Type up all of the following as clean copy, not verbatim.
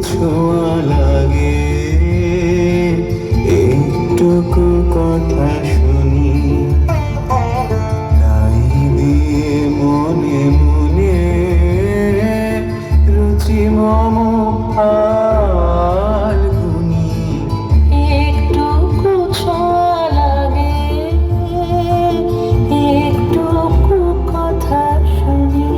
ছোঁয়া লাগে, এইটুকু কথা শুনি, তাই দিয়ে মনে মনে রুচি মম ফাল্গুনি। একটুকু ছোঁয়া লাগে, একটুকু কথা শুনি।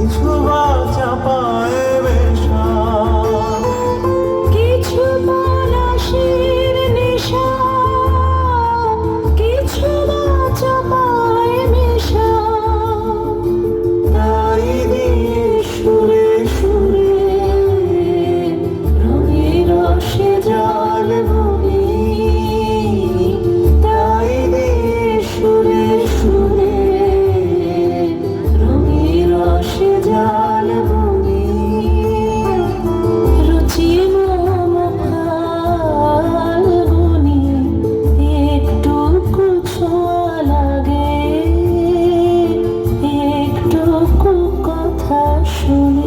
কিছু বা চাপায় বেশা, কিছু পলাশের নেশা, কিছু বা চাপায় মেশা, তাই দিয়ে সুরে সুরে রঙে রসে জল বুনি, তাই দিয়ে সুরে সুরে রঙে রসে জল বুনি। রুচি মম ফাল্গুনি, একটুকু ছোঁয়া লাগে, একটুকু কথা শুনি।